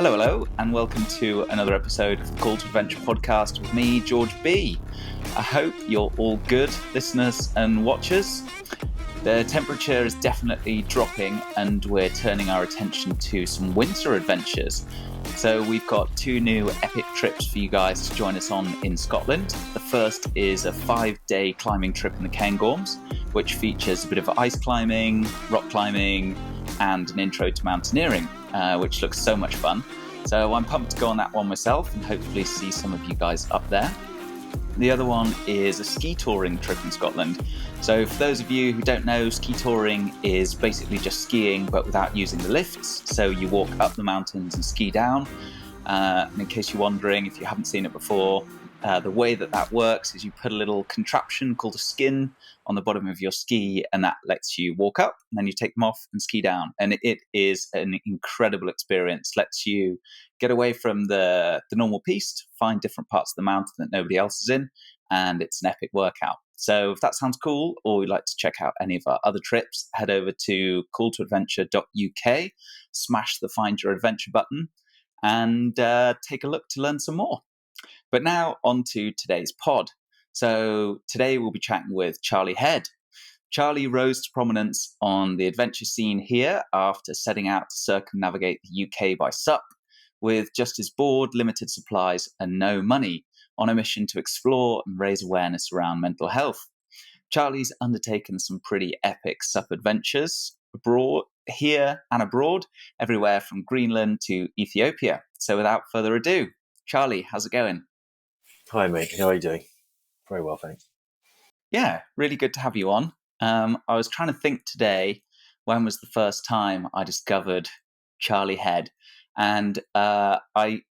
Hello, and welcome to another episode of the Call to Adventure podcast with me, George B. I hope you're all good, listeners and watchers. The temperature is definitely dropping, and we're turning our attention to some winter adventures. So we've got two new epic trips for you guys to join us on in Scotland. The first is a 5-day climbing trip in the Cairngorms, which features a bit of ice climbing, rock climbing, and an intro to mountaineering, which looks so much fun. So I'm pumped to go on that one myself and hopefully see some of you guys up there. The other one is a ski touring trip in Scotland. So for those of you who don't know, ski touring is basically just skiing but without using the lifts. So you walk up the mountains and ski down. And in case you're wondering, if you haven't seen it before, the way that works is you put a little contraption called a skin on the bottom of your ski, and that lets you walk up, and then you take them off and ski down. And it is an incredible experience. Lets you get away from the normal piste, find different parts of the mountain that nobody else is in, and it's an epic workout. So if that sounds cool, or you'd like to check out any of our other trips, head over to calltoadventure.uk, smash the Find Your Adventure button, and take a look to learn some more. But now on to today's pod. So today we'll be chatting with Charlie Head. Charlie rose to prominence on the adventure scene here after setting out to circumnavigate the UK by sup, with just his board, limited supplies, and no money, on a mission to explore and raise awareness around mental health. Charlie's undertaken some pretty epic sup adventures abroad, here and abroad, everywhere from Greenland to Ethiopia. So without further ado, Charlie, how's it going? Hi, mate. How are you doing? Very well, thanks. Yeah, really good to have you on. I was trying to think today, when was the first time I discovered Charlie Head? And I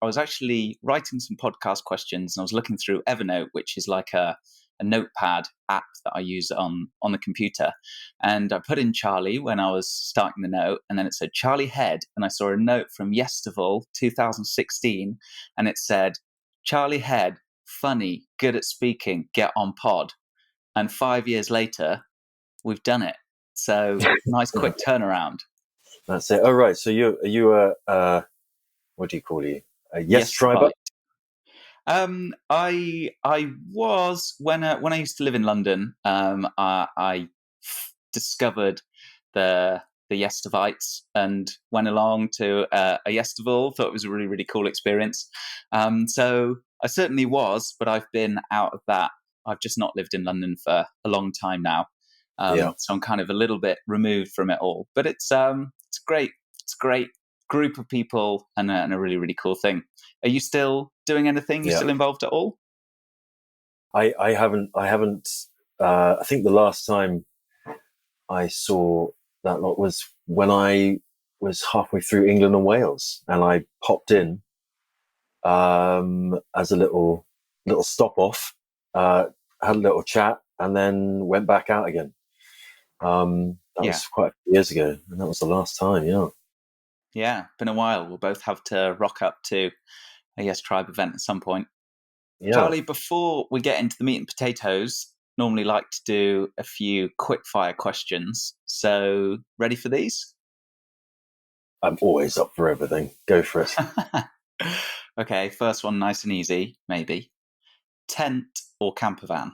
was actually writing some podcast questions, and I was looking through Evernote, which is like a notepad app that I use on the computer. And I put in Charlie when I was starting the note, and then it said Charlie Head. And I saw a note from Yestival 2016, and it said, Charlie Head, funny, good at speaking, get on pod. And 5 years later, we've done it. So nice quick turnaround. That's it. Oh, right. So are you a what do you call you? A yes triber? I was when I used to live in London. I discovered the Yestivites and went along to a Yestival. Thought it was a really, really cool experience. So I certainly was, but I've been out of that. I've just not lived in London for a long time now. So I'm kind of a little bit removed from it all. But it's great. It's great group of people and a really, really cool thing. Are you still doing anything? You still involved at all? I haven't. I think the last time I saw that lot was when I was halfway through England and Wales, and I popped in as a little stop off, had a little chat, and then went back out again. That was quite a few years ago, and that was the last time. Yeah, been a while. We'll both have to rock up to a Yes Tribe event at some point. Yeah. Charlie, before we get into the meat and potatoes, normally like to do a few quick fire questions. So, ready for these? I'm always up for everything. Go for it. Okay, first one, nice and easy, maybe. Tent or camper van?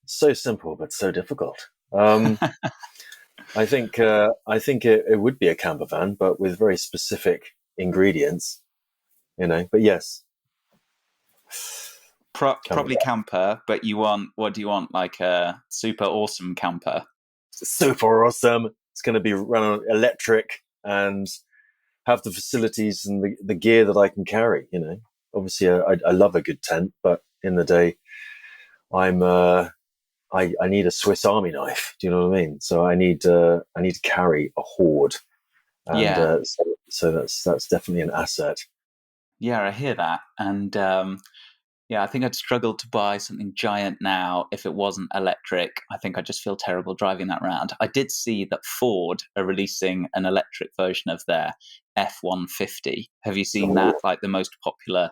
So simple, but so difficult. I think it would be a camper van, but with very specific ingredients, but yes. Probably camper, but what do you want? Like a super awesome camper? Super awesome. It's going to be run on electric and have the facilities and the gear that I can carry, Obviously, I love a good tent, but in the day, I need a Swiss Army knife. Do you know what I mean? So I need to carry a hoard. And, so that's definitely an asset. Yeah, I hear that. And I think I'd struggle to buy something giant now if it wasn't electric. I think I'd just feel terrible driving that around. I did see that Ford are releasing an electric version of their F-150. Have you seen that? Like the most popular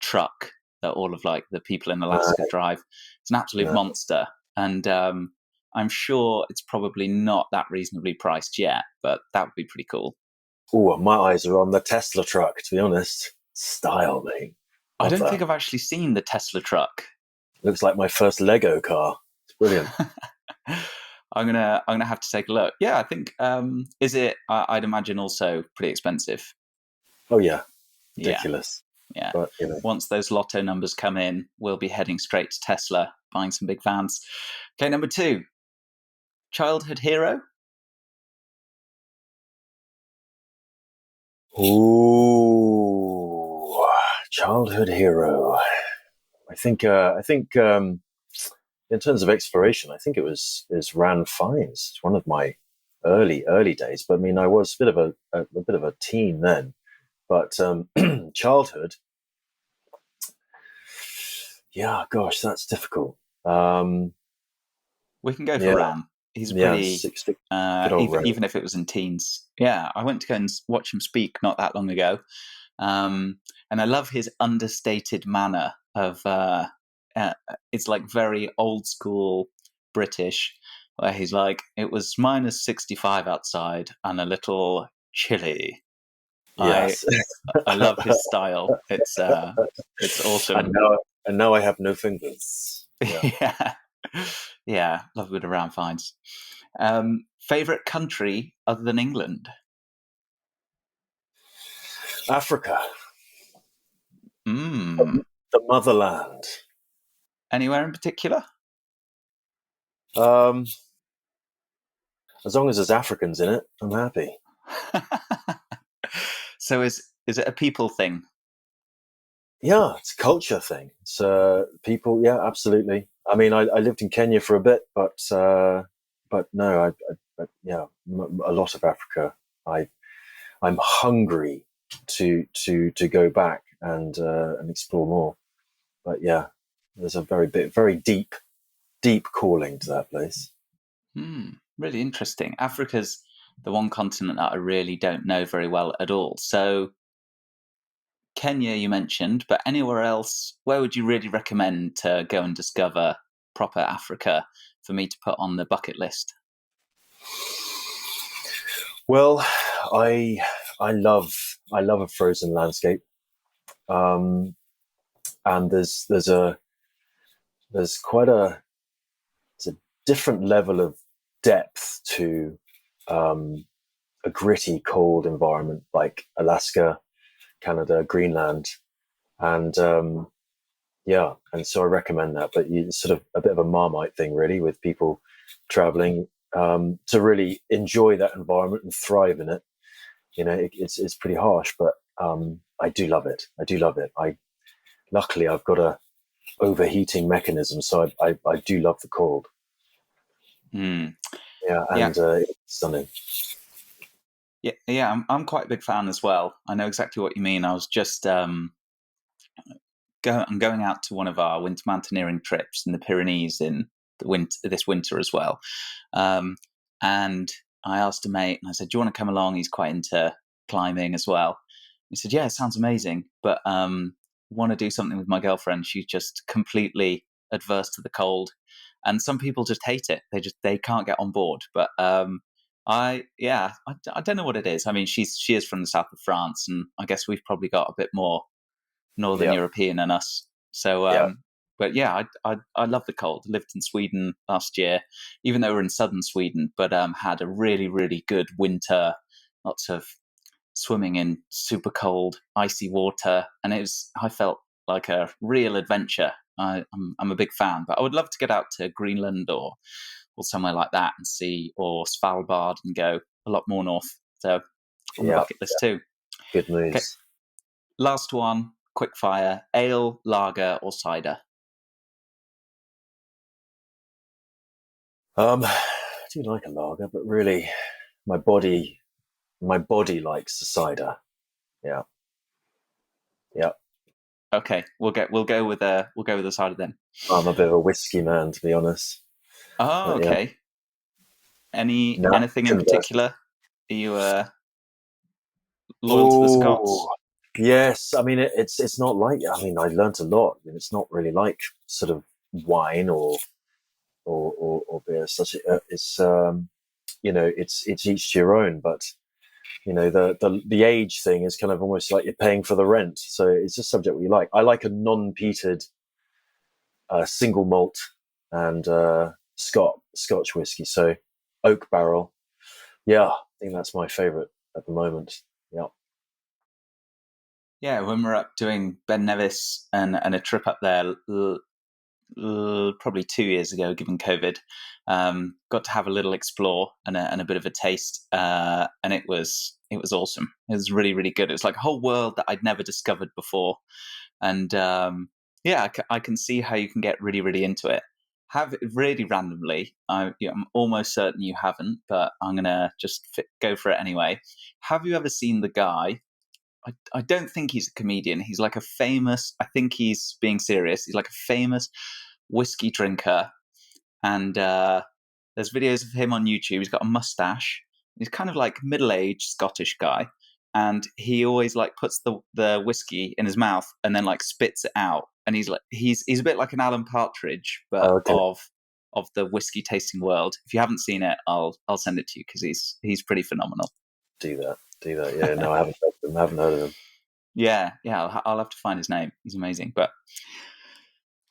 truck that all of like the people in Alaska drive. It's an absolute monster. and I'm sure it's probably not that reasonably priced yet, but that would be pretty cool. Oh, my eyes are on the Tesla truck, to be honest. Style, mate. I Love don't that. think I've actually seen the Tesla truck. Looks like my first Lego car. It's brilliant. I'm gonna have to take a look. Yeah, I think is it? I'd imagine also pretty expensive. Oh yeah, Yeah, ridiculous. yeah. But Once those lotto numbers come in, we'll be heading straight to Tesla, buying some big vans. Okay, number 2, childhood hero. ooh, childhood hero. I think in terms of exploration, I think is Ran Fiennes. It's one of my early days. But I mean, I was a bit of a teen then. But childhood, yeah, gosh, that's difficult. We can go for Yeah, Ram. He's yeah, pretty, good old Ran. even if it was in teens. Yeah, I went to go and watch him speak not that long ago, and I love his understated manner of. It's like very old school British, where he's like, "It was minus 65 outside and a little chilly." Yes, I love his style. It's awesome. and now I have no fingers. Yeah. Yeah, yeah, love a bit of Ram Fiennes. Favorite country other than England? Africa, Mm. the motherland. Anywhere in particular? Um, as long as there's Africans in it, I'm happy. So is it a people thing? Yeah, it's a culture thing. It's people. Yeah, absolutely. I mean, I lived in Kenya for a bit, but no, yeah, a lot of Africa. I'm hungry to go back and explore more. But yeah, there's a very deep calling to that place. Really interesting. Africa's the one continent that I really don't know very well at all. So Kenya you mentioned, but anywhere else, where would you really recommend to go and discover proper Africa for me to put on the bucket list? Well, I I love a frozen landscape, and there's quite it's a different level of depth to a gritty, cold environment like Alaska, Canada, Greenland, and yeah, and so I recommend that. But it's sort of a bit of a Marmite thing, really, with people traveling to really enjoy that environment and thrive in it. You know, it's pretty harsh, but I do love it. I do love it. Luckily I've got a overheating mechanism, so I do love the cold. Mm. Yeah, and it's stunning. Yeah, I'm quite a big fan as well. I know exactly what you mean. I was just I'm going out to one of our winter mountaineering trips in the Pyrenees in this winter as well. And I asked a mate, and I said, "Do you want to come along?" He's quite into climbing as well. He said, "Yeah, it sounds amazing, but want to do something with my girlfriend. She's just completely adverse to the cold, and some people just hate it. They can't get on board." But I don't know what it is. I mean, she is from the south of France, and I guess we've probably got a bit more Northern Yeah, European in us. So, yeah, but yeah, I love the cold. I lived in Sweden last year, even though we're in southern Sweden, but had a really good winter. Lots of swimming in super cold, icy water, and I felt like a real adventure. I'm a big fan, but I would love to get out to Greenland or somewhere like that and see, or Svalbard and go a lot more north. So on the yeah. bucket list too. Good Okay, news. last one, quick fire: ale, lager, or cider? I do like a lager, but really, my body likes the cider. Yeah, yeah. Okay, we'll go with the cider then. I'm a bit of a whiskey man, to be honest. Oh, But yeah, okay. no, Anything in converse. particular? Are you loyal to the Oh, Scots? yes. I mean, it's not like. I mean, I learnt a lot. I mean, it's not really like sort of wine or or beer. It's it's each to your own. But the age thing is kind of almost like you're paying for the rent. So it's just subject what you like. I like a non-peated single malt and Scotch whiskey. So oak barrel. Yeah, I think that's my favorite at the moment. Yeah. Yeah, when we're up doing Ben Nevis and a trip up there, probably 2 years ago, given COVID, got to have a little explore and a bit of a taste, and it was awesome. It was really, really good. It was like a whole world that I'd never discovered before, and I can see how you can get really, really into it. Have really randomly, I'm almost certain you haven't, but I'm gonna just go for it anyway. Have you ever seen the guy? I don't think he's a comedian. He's like a famous, I think he's being serious. He's like a famous whiskey drinker. And there's videos of him on YouTube. He's got a mustache. He's kind of like middle-aged Scottish guy. And he always like puts the whiskey in his mouth and then like spits it out. And he's a bit like an Alan Partridge, but of the whiskey tasting world. If you haven't seen it, I'll send it to you because he's pretty phenomenal. Do that. Yeah, no, I haven't heard of him. Yeah, I'll have to find his name. He's amazing. But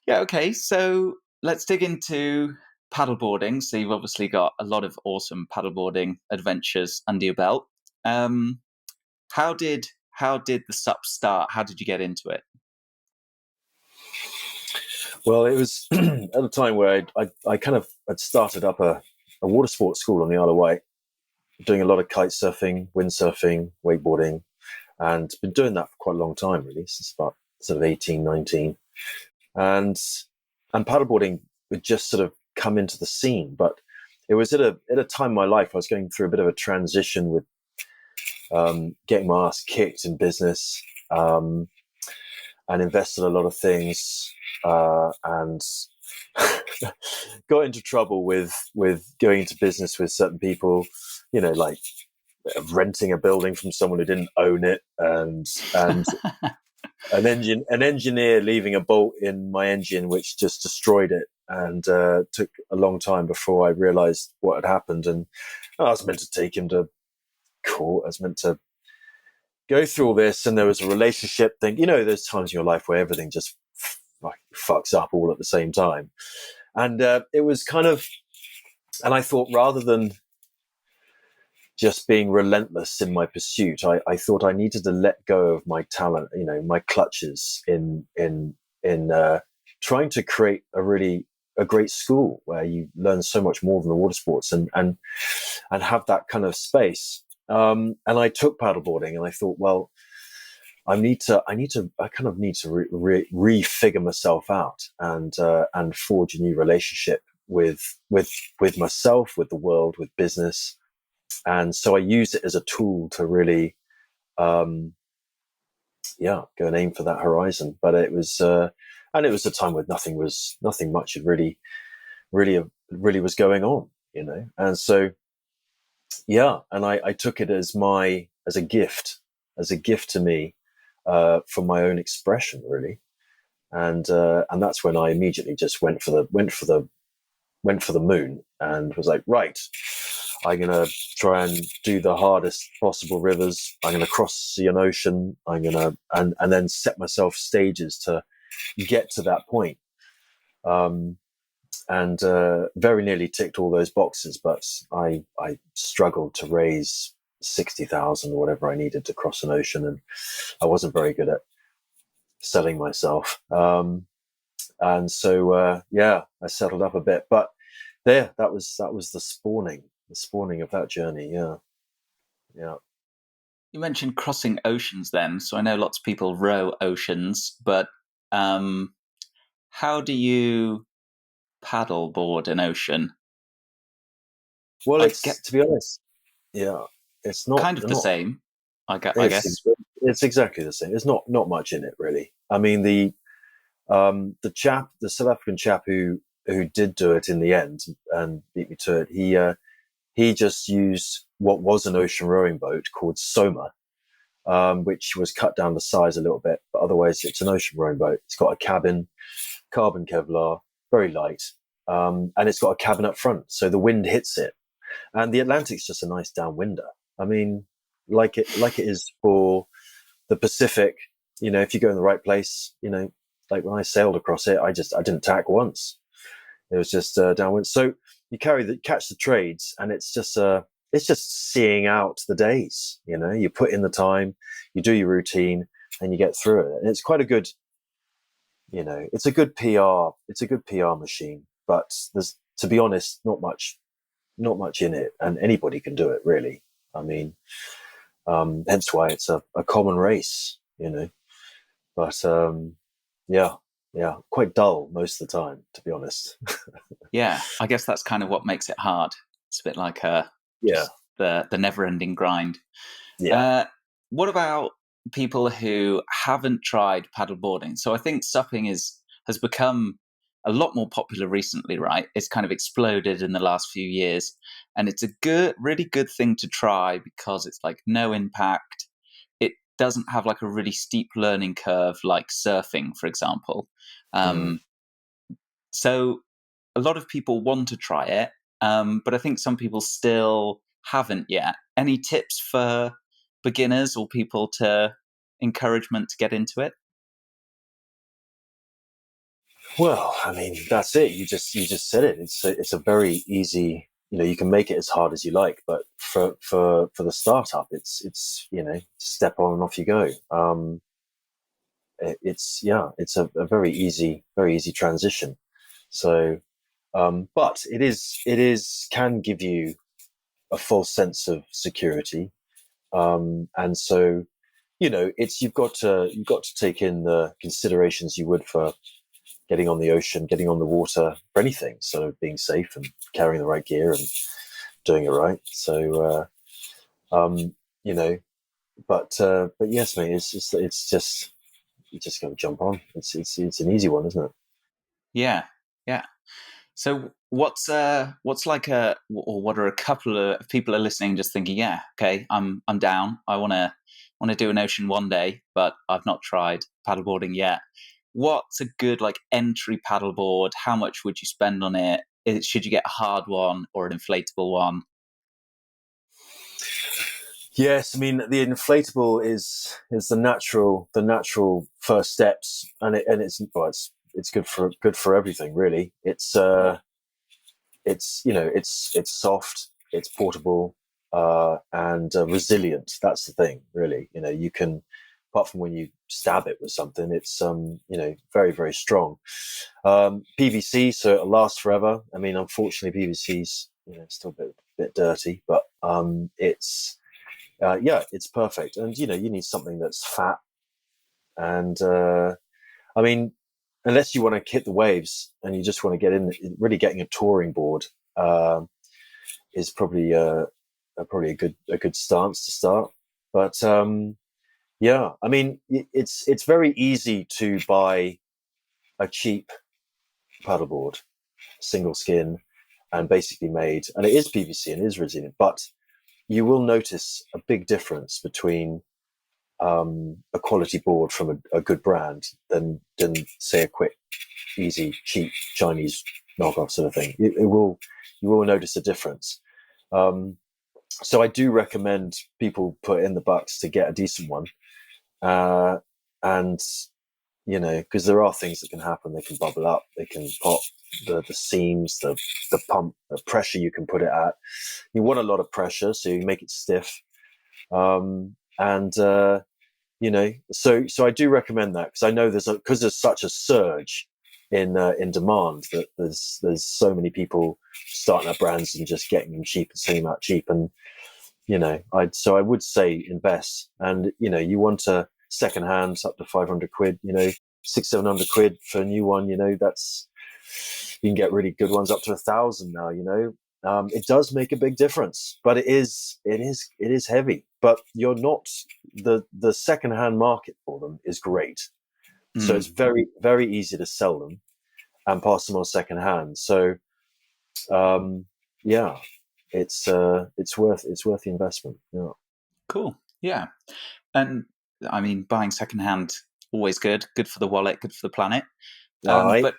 yeah, okay. So let's dig into paddleboarding. So you've obviously got a lot of awesome paddleboarding adventures under your belt. How did the SUP start? How did you get into it? Well, it was at a time where I kind of had started up a water sports school on the Isle of Wight, doing a lot of kite surfing, windsurfing, wakeboarding, and been doing that for quite a long time, really, since about sort of 18, 19. And paddleboarding would just sort of come into the scene. But it was at a time in my life I was going through a bit of a transition with getting my ass kicked in business, and invested a lot of things, and got into trouble with going into business with certain people, like renting a building from someone who didn't own it, and an engineer leaving a bolt in my engine which just destroyed it, and took a long time before I realized what had happened. And I was meant to take him to court. I was meant to go through all this, and there was a relationship thing. There's times in your life where everything just fucks up all at the same time. And it was kind of, and I thought, rather than just being relentless in my pursuit, I thought I needed to let go of my talent, my clutches in trying to create a great school where you learn so much more than the water sports, and have that kind of space. And I took paddleboarding, and I thought, well, I kind of need to refigure myself out, and forge a new relationship with myself, with the world, with business. And so I used it as a tool to really, go and aim for that horizon. But it was a time where nothing much had really was going on, And so, and I took it as a gift to me, for my own expression, really. And that's when I immediately just went for the moon, and was like, right, I'm going to try and do the hardest possible rivers. I'm going to cross an ocean. I'm going to, and then set myself stages to get to that point. And very nearly ticked all those boxes, but I struggled to raise 60,000 or whatever I needed to cross an ocean. And I wasn't very good at selling myself. And so, I settled up a bit, but that was the spawning of that journey. Yeah. You mentioned crossing oceans then. So I know lots of people row oceans, but how do you paddleboard an ocean? Well, to be honest, it's not kind of the same. I guess it's exactly the same. There's not much in it, really. I mean, the South African chap who did do it in the end and beat me to it, he just used what was an ocean rowing boat called Soma, which was cut down to size a little bit, but otherwise it's an ocean rowing boat. It's got a cabin, carbon Kevlar, very light. and it's got a cabin up front, so the wind hits it. And the Atlantic's just a nice downwinder. I mean, like it is for the Pacific. If you go in the right place, like when I sailed across it, I didn't tack once. It was just downwind. So you catch the trades, and it's just seeing out the days. You put in the time, you do your routine, and you get through it. And it's quite a good, it's a good PR. It's a good PR machine. But there's, to be honest, not much in it, and anybody can do it, really. I mean, hence why it's a common race. But yeah, quite dull most of the time, to be honest. Yeah, I guess that's kind of what makes it hard. It's a bit like Yeah, just the never-ending grind. yeah. What about people who haven't tried paddleboarding? So I think supping has become a lot more popular recently, right? It's kind of exploded in the last few years, and it's a really good thing to try because it's like no impact. It doesn't have like a really steep learning curve like surfing, for example. Mm. So a lot of people want to try it, but I think some people still haven't yet. Any tips for beginners or people to encouragement to get into it? Well, I mean, that's it. You just said it. It's a very easy. You can make it as hard as you like, but for the startup, it's step on and off you go. It's a very easy transition. So, but it is can give you a false sense of security, and so you've got to take in the considerations you would for getting on the ocean, getting on the water, for anything. So being safe and carrying the right gear and doing it right. So you know, but yes, mate, it's just you just got to jump on. It's an easy one, isn't it? Yeah, yeah. So what's like or what are a couple of people are listening just thinking, yeah, okay, I'm down. I want to do an ocean one day, but I've not tried paddleboarding yet. What's a good like entry paddleboard? How much would you spend on it? Should you get a hard one or an inflatable one? Yes, I mean the inflatable is the natural first steps, and it's good for everything really. It's soft, it's portable, and resilient. That's the thing, really. You can, apart from when you stab it with something, it's very very strong. PVC, so it'll last forever. I mean, unfortunately, PVC's still a bit dirty, but it's perfect. And you need something that's fat, and I mean, unless you want to hit the waves and you just want to get in, really getting a touring board is probably a good stance to start. But yeah, I mean, it's very easy to buy a cheap paddleboard, single skin, and basically made, and it is PVC and it is resilient, but you will notice a big difference between a quality board from a good brand than say a quick, easy, cheap Chinese knockoff sort of thing. You will notice a difference. So I do recommend people put in the bucks to get a decent one, and because there are things that can happen. They can bubble up, they can pop the seams, the pump, the pressure you can put it at. You want a lot of pressure, so you make it stiff, and so I do recommend that, because I know there's such a surge in demand, that there's so many people starting up brands and just getting them cheap and selling them out cheap. And I would say invest, and you want a second hand up to 500 quid, 600-700 quid for a new one. That's, you can get really good ones up to 1,000 now. It does make a big difference, but it is heavy. But you're not, the second-hand market for them is great, so it's very very easy to sell them and pass them on second-hand. So yeah, it's worth the investment. Yeah. Cool. Yeah. And I mean, buying secondhand, always good for the wallet, good for the planet. All right. But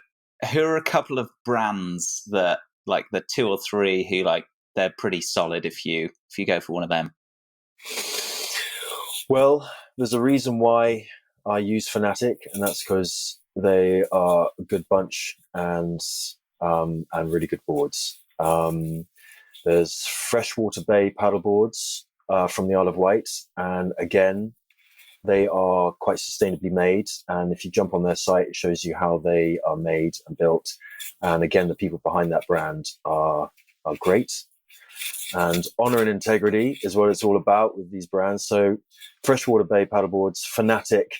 who are a couple of brands that, like, the two or three who, like, they're pretty solid if you go for one of them? Well, there's a reason why I use Fanatic, and that's because they are a good bunch and really good boards. There's Freshwater Bay paddleboards from the Isle of Wight, and again, they are quite sustainably made. And if you jump on their site, it shows you how they are made and built. And again, the people behind that brand are great. And honor and integrity is what it's all about with these brands. So Freshwater Bay paddleboards, Fanatic,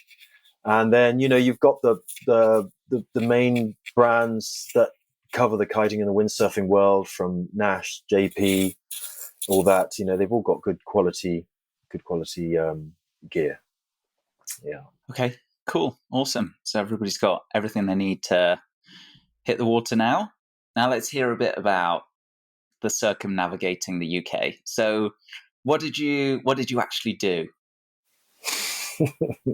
and then you've got the main brands that cover the kiting and the windsurfing world, from Nash, JP, all that. They've all got good quality gear. Yeah. Okay, cool, awesome. So everybody's got everything they need to hit the water now. Now let's hear a bit about the circumnavigating the UK. So what did you actually do?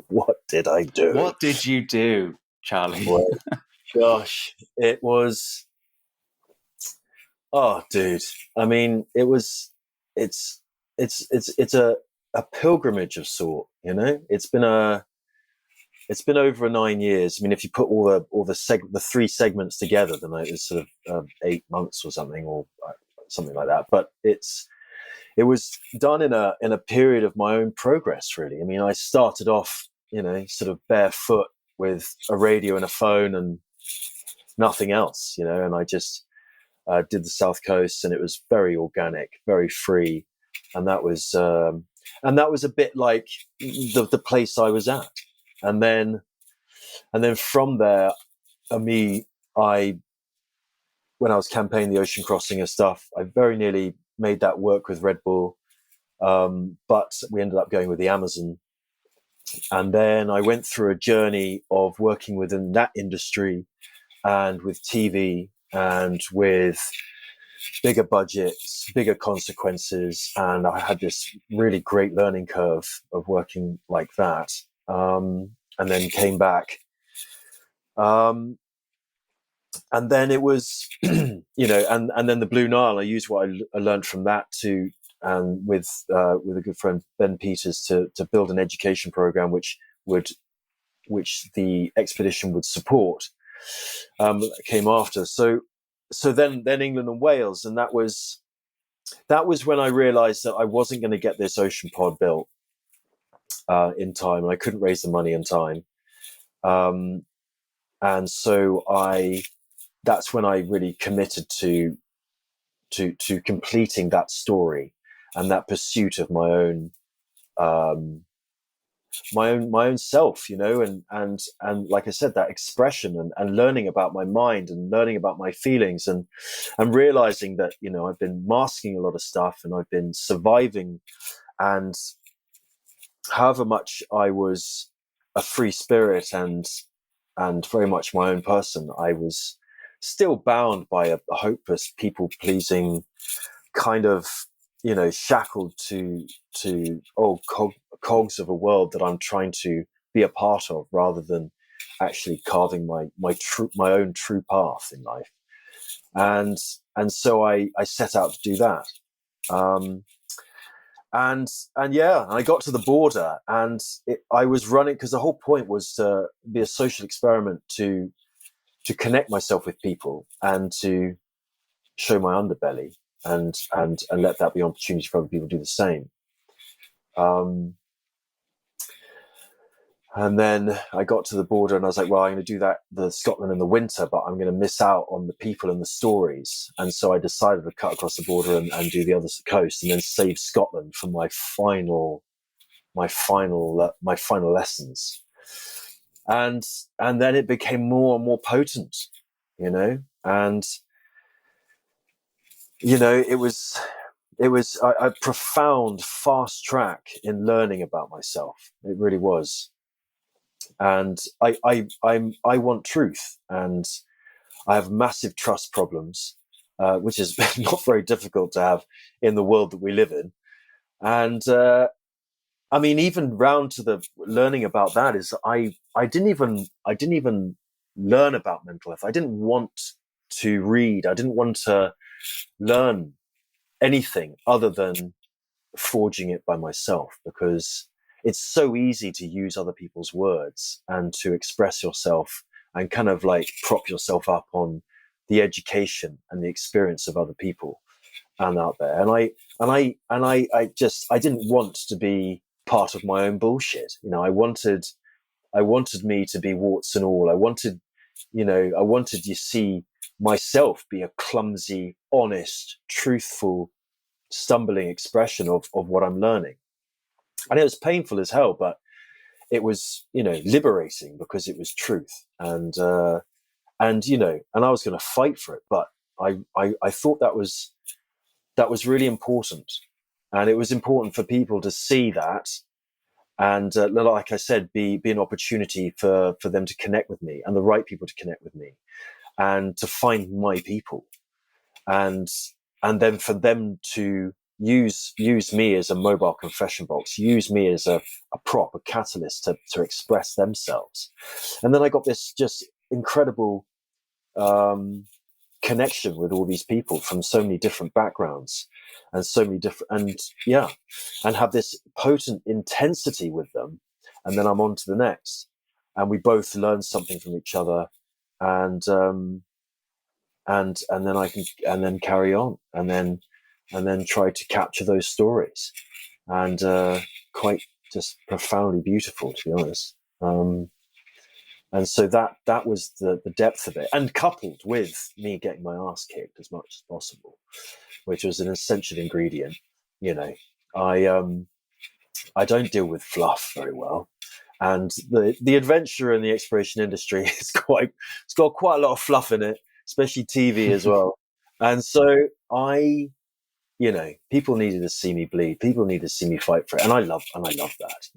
What did I do? What did you do, Charlie? Well, gosh, it was, oh dude. I mean, it's a pilgrimage of sort, It's been over 9 years. I mean, if you put all the three segments together, then it's sort of 8 months or something, or something like that. But it was done in a period of my own progress, really. I mean, I started off, sort of barefoot with a radio and a phone and nothing else, and I just did the South Coast, and it was very organic, very free. And that was a bit like the place I was at. And then from there, when I was campaigning the ocean crossing and stuff, I very nearly made that work with Red Bull. But we ended up going with the Amazon. And then I went through a journey of working within that industry and with TV and with bigger budgets, bigger consequences. And I had this really great learning curve of working like that. And then came back. And then it was, and then the Blue Nile, I used what I learned from that with a good friend, Ben Peters, to build an education program, which the expedition would support, came after. So then England and Wales. And that was when I realized that I wasn't going to get this ocean pod built in time, and I couldn't raise the money in time. And so that's when I really committed to completing that story and that pursuit of my own self, and like I said, that expression and learning about my mind and learning about my feelings and realizing that, I've been masking a lot of stuff and I've been surviving, and however much I was a free spirit and very much my own person, I was still bound by a hopeless, people-pleasing kind of, shackled to old cogs of a world that I'm trying to be a part of, rather than actually carving my own true path in life. And so I set out to do that. And I got to the border, and I was running, because the whole point was to be a social experiment, to connect myself with people and to show my underbelly and let that be an opportunity for other people to do the same. And then I got to the border, and I was like, well, I'm going to do the Scotland in the winter, but I'm going to miss out on the people and the stories. And so I decided to cut across the border and do the other coast, and then save Scotland for my final lessons. And then it became more and more potent, and it was a profound fast track in learning about myself. It really was. And I want truth, and I have massive trust problems, which is not very difficult to have in the world that we live in. And I mean, even round to the learning about that is I didn't even learn about mental health. I didn't want to read. I didn't want to learn anything other than forging it by myself, because it's so easy to use other people's words and to express yourself and kind of like prop yourself up on the education and the experience of other people and out there. And I didn't want to be part of my own bullshit. You know, I wanted me to be warts and all. I wanted, you see myself be a clumsy, honest, truthful, stumbling expression of what I'm learning. And it was painful as hell, but it was, liberating because it was truth. And I was going to fight for it, but I thought that was really important. And it was important for people to see that. And like I said, be an opportunity for them to connect with me and the right people to connect with me and to find my people. And then for them to use me as a mobile confession box, use me as a prop, a catalyst to express themselves. And then I got this just incredible connection with all these people from so many different backgrounds and so many different, and have this potent intensity with them. And then I'm on to the next, and we both learn something from each other, and then carry on, and then try to capture those stories, and quite just profoundly beautiful, to be honest. And so that was the depth of it, and coupled with me getting my ass kicked as much as possible, which was an essential ingredient. I don't deal with fluff very well, and the adventure and the exploration industry it's got quite a lot of fluff in it, especially TV as well. And so people needed to see me bleed. People needed to see me fight for it, and I love that.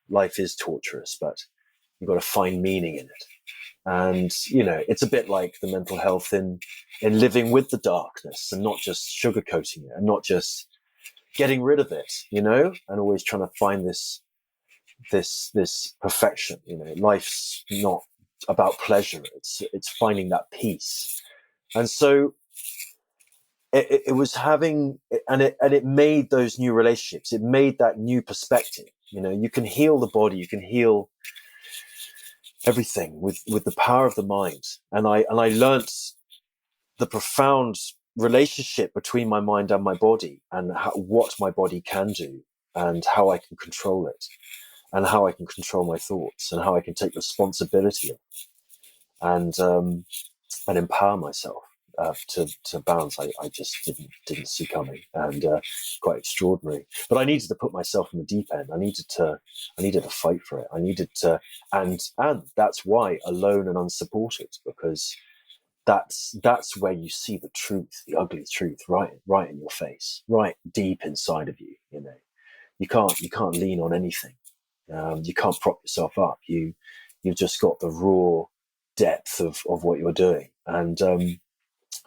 Life is torturous, but you've got to find meaning in it. And it's a bit like the mental health in living with the darkness and not just sugarcoating it and not just getting rid of it, and always trying to find this perfection. Life's not about pleasure. It's finding that peace. And so it was having, and it made those new relationships. It made that new perspective. You can heal the body. You can heal everything with the power of the mind. And I learnt the profound relationship between my mind and my body, and what my body can do, and how I can control it, and how I can control my thoughts, and how I can take responsibility of it, and empower myself to balance. I just didn't see coming, and quite extraordinary. But I needed to put myself in the deep end. I needed to fight for it. I needed to, and that's why alone and unsupported, because that's where you see the truth, the ugly truth, right in your face, right deep inside of you. You can't lean on anything. You can't prop yourself up. You've just got the raw depth of what you're doing, and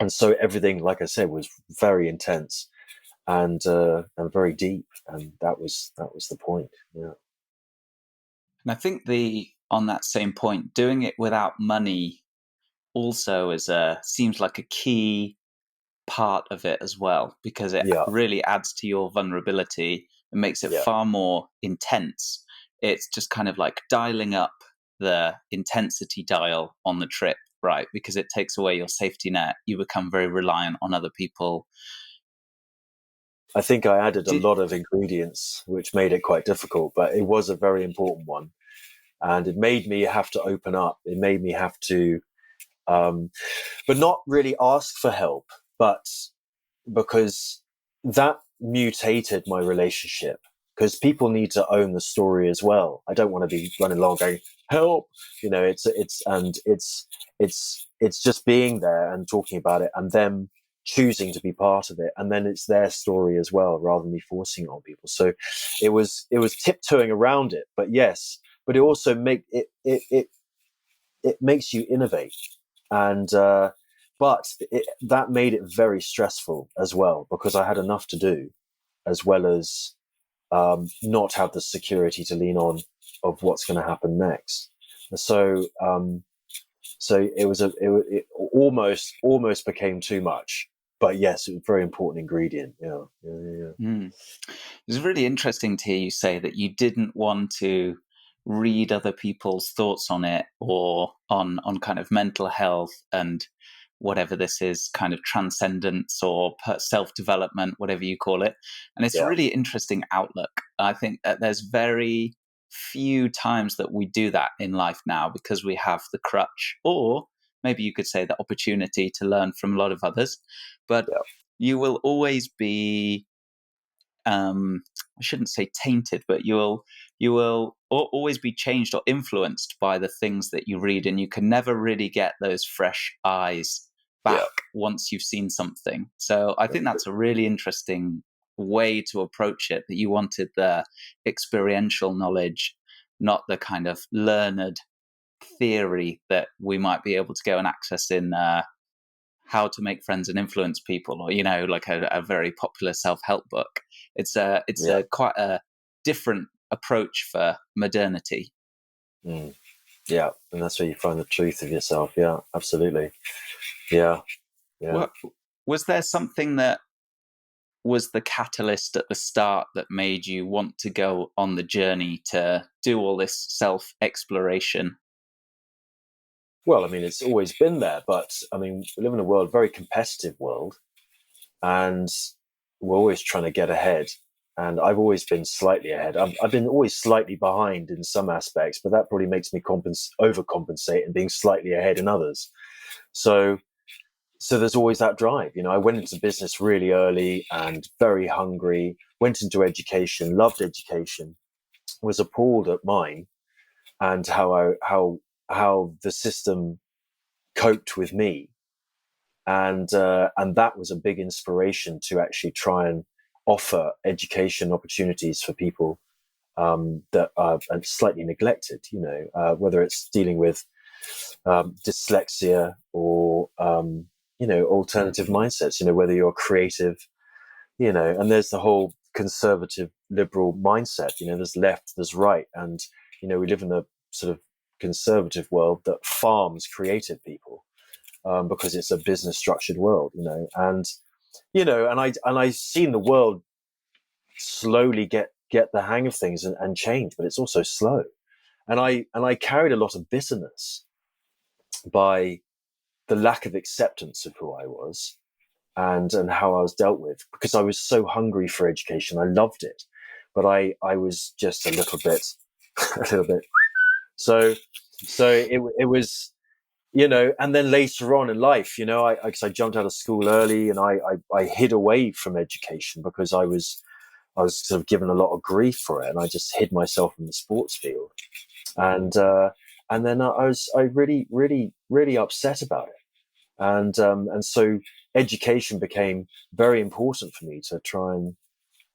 so everything, like I said, was very intense and very deep, and that was the point. Yeah. And I think on that same point, doing it without money also seems like a key part of it as well, because it really adds to your vulnerability and makes it far more intense. It's just kind of like dialing up the intensity dial on the trip, right? Because it takes away your safety net. You become very reliant on other people. I think I added a lot of ingredients, which made it quite difficult, but it was a very important one. And it made me have to open up. It made me have to, but not really ask for help, but because that mutated my relationship, because people need to own the story as well. I don't want to be running along going, help, it's just being there and talking about it, and them choosing to be part of it, and then it's their story as well, rather than me forcing it on people. So it was tiptoeing around it, but it also it makes you innovate, and but that made it very stressful as well, because I had enough to do, as well as not have the security to lean on of what's going to happen next. So it almost became too much, but yes, it was a very important ingredient. It's really interesting to hear you say that you didn't want to read other people's thoughts on it, or on kind of mental health and whatever this is, kind of transcendence or self-development, whatever you call it. And it's a really interesting outlook. I think that there's very few times that we do that in life now, because we have the crutch, or maybe you could say the opportunity, to learn from a lot of others. But you will always be, I shouldn't say tainted, but you will always be changed or influenced by the things that you read, and you can never really get those fresh eyes back once you've seen something. So I think that's a really interesting way to approach it, that you wanted the experiential knowledge, not the kind of learned theory that we might be able to go and access in How to Make Friends and Influence People, or like a very popular self-help book. It's a quite a different approach for modernity. Yeah, and that's where you find the truth of yourself. Yeah, absolutely. Yeah. Well, was there something that was the catalyst at the start that made you want to go on the journey to do all this self-exploration? Well, I mean, it's always been there, but I mean, we live in a very competitive world, and we're always trying to get ahead. And I've always been slightly ahead. I've been always slightly behind in some aspects, but that probably makes me overcompensate and being slightly ahead in others. So there's always that drive. I went into business really early and very hungry, went into education, loved education, was appalled at mine and how the system coped with me. And that was a big inspiration to actually try and offer education opportunities for people that are slightly neglected, whether it's dealing with dyslexia or, alternative mindsets, whether you're creative, and there's the whole conservative liberal mindset, there's left, there's right. And, we live in a sort of conservative world that farms creative people. Because it's a business structured world, and I've seen the world slowly get the hang of things and change, but it's also slow. And I carried a lot of bitterness by the lack of acceptance of who I was and how I was dealt with, because I was so hungry for education. I loved it, but I was just a little bit. So it was. And then later on in life, I jumped out of school early, and I hid away from education because I was sort of given a lot of grief for it, and I just hid myself in the sports field, and then I was really, really, really upset about it, and so education became very important for me to try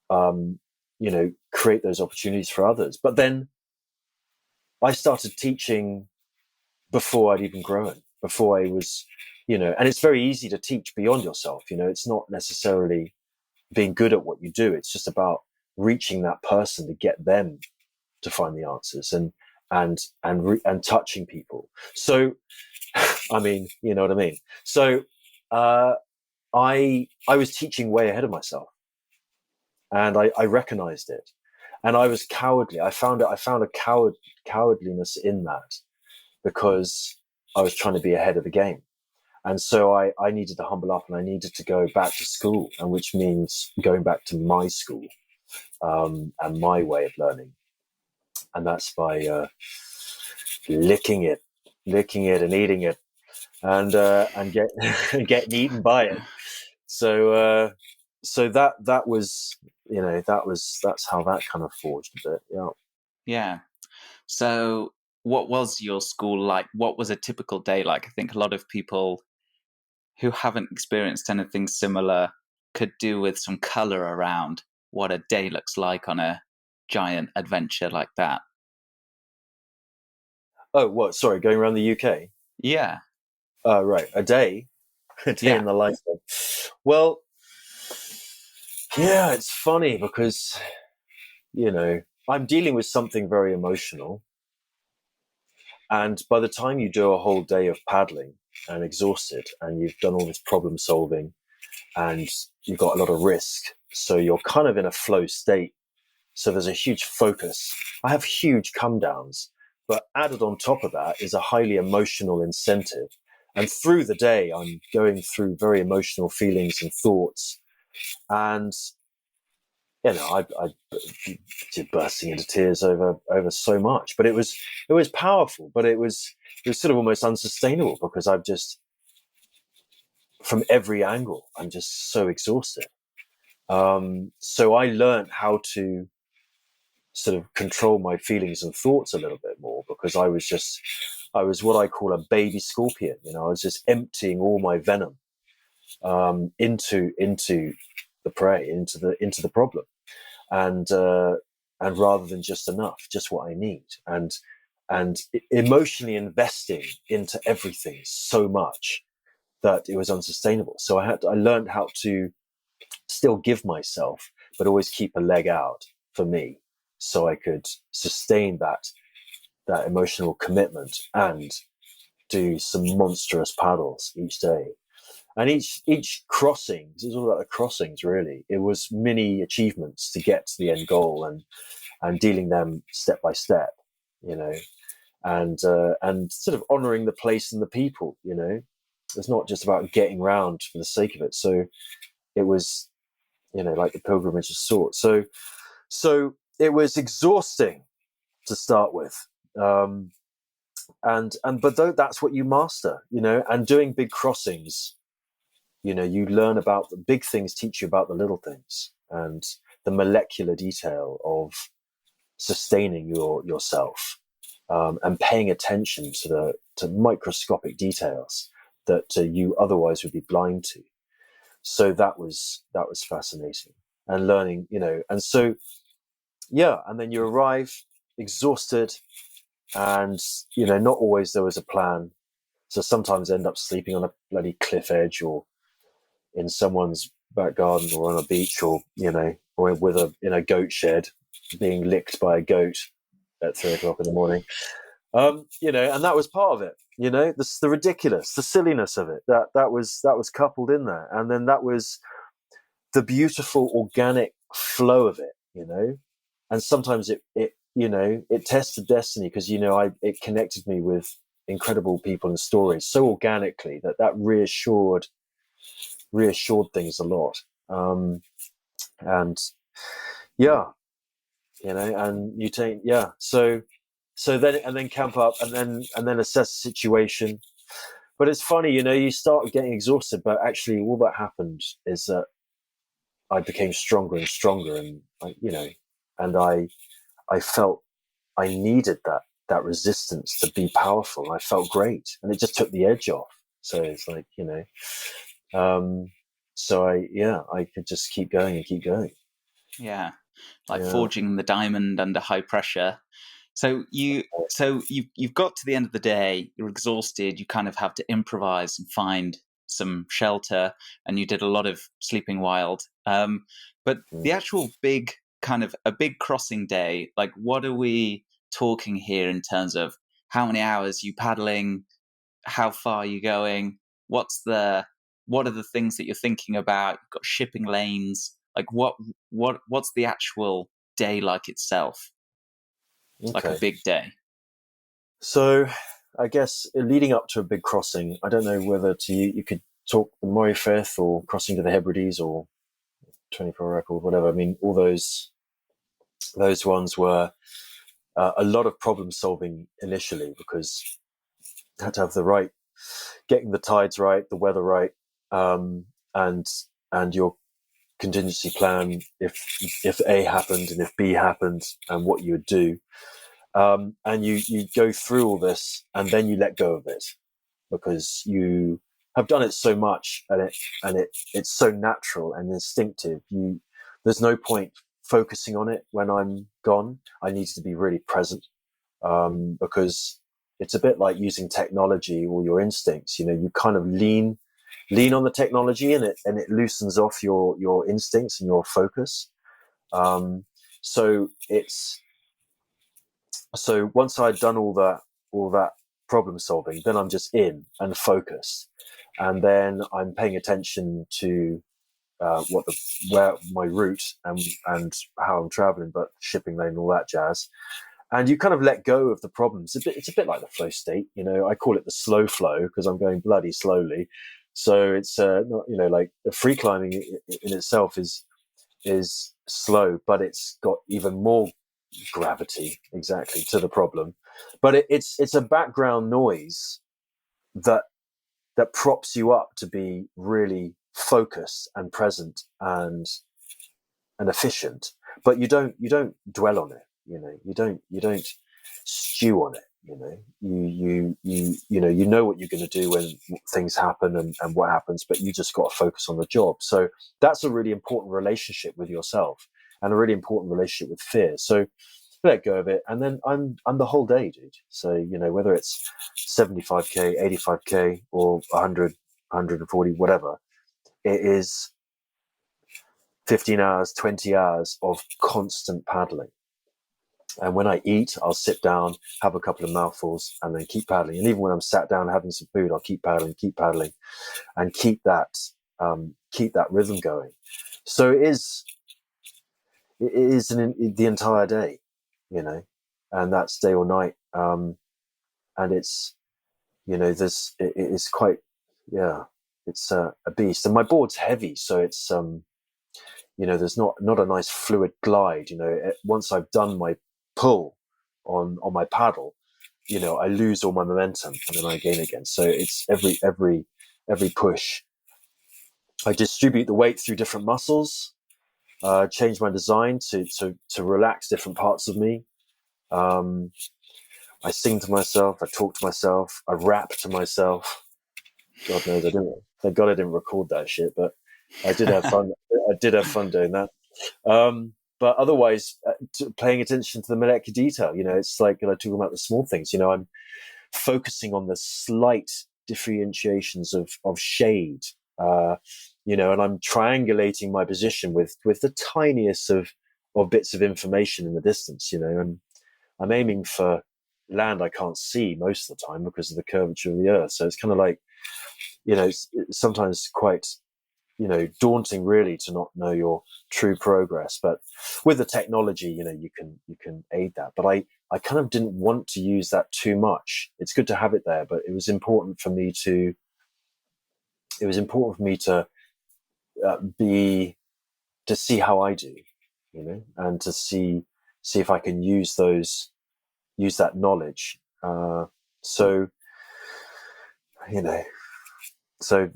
and create those opportunities for others. But then I started teaching before I'd even grown, before I was, and it's very easy to teach beyond yourself. It's not necessarily being good at what you do. It's just about reaching that person to get them to find the answers and touching people. So, I mean, you know what I mean? So, I was teaching way ahead of myself, and I recognized it, and I was cowardly. I found a cowardliness in that, because I was trying to be ahead of the game. And so I needed to humble up, and I needed to go back to school, and which means going back to my school and my way of learning. And that's by licking it and eating it and getting eaten by it. So that was, that's how that kind of forged a bit. Yeah. Yeah. So what was your school like? What was a typical day like? I think a lot of people who haven't experienced anything similar could do with some color around what a day looks like on a giant adventure like that. Oh, what? Sorry, going around the UK? Yeah. Right. A day Yeah. in the life of. Well, yeah, it's funny because, I'm dealing with something very emotional. And by the time you do a whole day of paddling and exhausted, and you've done all this problem solving, and you've got a lot of risk, so you're kind of in a flow state. So there's a huge focus. I have huge come downs, but added on top of that is a highly emotional incentive. And through the day, I'm going through very emotional feelings and thoughts. And, I did bursting into tears over so much, but it was powerful, but it was sort of almost unsustainable because I've just, from every angle, I'm just so exhausted. So I learned how to sort of control my feelings and thoughts a little bit more, because I was what I call a baby scorpion. I was just emptying all my venom into the prey, into the problem, and rather than just enough, just what I need, and emotionally investing into everything so much that it was unsustainable. So I learned how to still give myself, but always keep a leg out for me, so I could sustain that emotional commitment and do some monstrous paddles each day. And each crossing, it was all about the crossings, really. It was mini achievements to get to the end goal, and dealing them step by step, and sort of honoring the place and the people. It's not just about getting round for the sake of it. So it was, like the pilgrimage of sorts. So it was exhausting to start with. But though that's what you master, and doing big crossings, you learn about the big things, teach you about the little things, and the molecular detail of sustaining yourself, and paying attention to microscopic details that you otherwise would be blind to. So that was fascinating, and learning, and so, yeah. And then you arrive exhausted, and, not always there was a plan. So sometimes I end up sleeping on a bloody cliff edge, or in someone's back garden, or on a beach, or, or in a goat shed, being licked by a goat at 3:00 in the morning. And that was part of it, the ridiculous, the silliness of it, that was coupled in there. And then that was the beautiful organic flow of it, and sometimes it tested destiny, because, it connected me with incredible people and stories so organically that reassured things a lot. And yeah, and you take, yeah. So then camp up, and then assess the situation. But it's funny, you start getting exhausted, but actually all that happened is that I became stronger and stronger, and I felt I needed that resistance to be powerful. I felt great, and it just took the edge off. So it's like, so I could just keep going and keep going. Yeah, like forging the diamond under high pressure. So you've got to the end of the day, you're exhausted, you kind of have to improvise and find some shelter, and you did a lot of sleeping wild. But the actual big a big crossing day, like, what are we talking here in terms of how many hours you paddling, how far are you going, what are the things that you're thinking about? You've got shipping lanes, like what's the actual day like itself? Like a big day. So I guess leading up to a big crossing, I don't know whether you could talk the Moray Firth, or crossing to the Hebrides, or 24 record, whatever. I mean, all those ones were a lot of problem solving initially, because you had to have getting the tides right, the weather right, and your contingency plan if A happened and if B happened, and what you would do. And you go through all this, and then you let go of it, because you have done it so much, and it's so natural and instinctive. There's no point focusing on it when I'm gone. I need to be really present, because it's a bit like using technology or your instincts. You kind of lean on the technology, and it loosens off your instincts and your focus. So it's So once I'd done all that problem solving, then I'm just in and focused, and then I'm paying attention to where my route and how I'm traveling, but shipping lane, all that jazz. And you kind of let go of the problems. It's a bit like the flow state, I call it the slow flow because I'm going bloody slowly. So it's not, like the free climbing in itself is slow, but it's got even more gravity exactly to the problem. But it's a background noise that props you up to be really focused and present and efficient. But you don't dwell on it. You don't stew on it. You know what you're going to do when things happen and what happens, but you just got to focus on the job. So that's a really important relationship with yourself and a really important relationship with fear. So let go of it, and then I'm the whole day, dude. So whether it's 75k, 85k, or 100, 140, whatever, it is 15 hours, 20 hours of constant paddling. And when I eat, I'll sit down, have a couple of mouthfuls, and then keep paddling. And even when I'm sat down having some food, I'll keep paddling, and keep that rhythm going. So it is the entire day, and that's day or night. And it's it is quite, it's a beast. And my board's heavy, so it's there's not a nice fluid glide. Once I've done my pull on my paddle, I lose all my momentum and then I gain again. So it's every push, I distribute the weight through different muscles, change my design to relax different parts of me. I sing to myself, I talk to myself, I rap to myself. God knows I didn't. Thank God I didn't record that shit, but I did have fun. I did have fun doing that. But otherwise, paying attention to the molecular detail, it's like I talk about the small things. I'm focusing on the slight differentiations of shade, and I'm triangulating my position with the tiniest of bits of information in the distance, and I'm aiming for land I can't see most of the time because of the curvature of the earth. So it's kind of like, it's sometimes quite, daunting really to not know your true progress. But with the technology, you can aid that. But I kind of didn't want to use that too much. It's good to have it there, but it was important for me to to see how I do, and to see if I can use that knowledge. So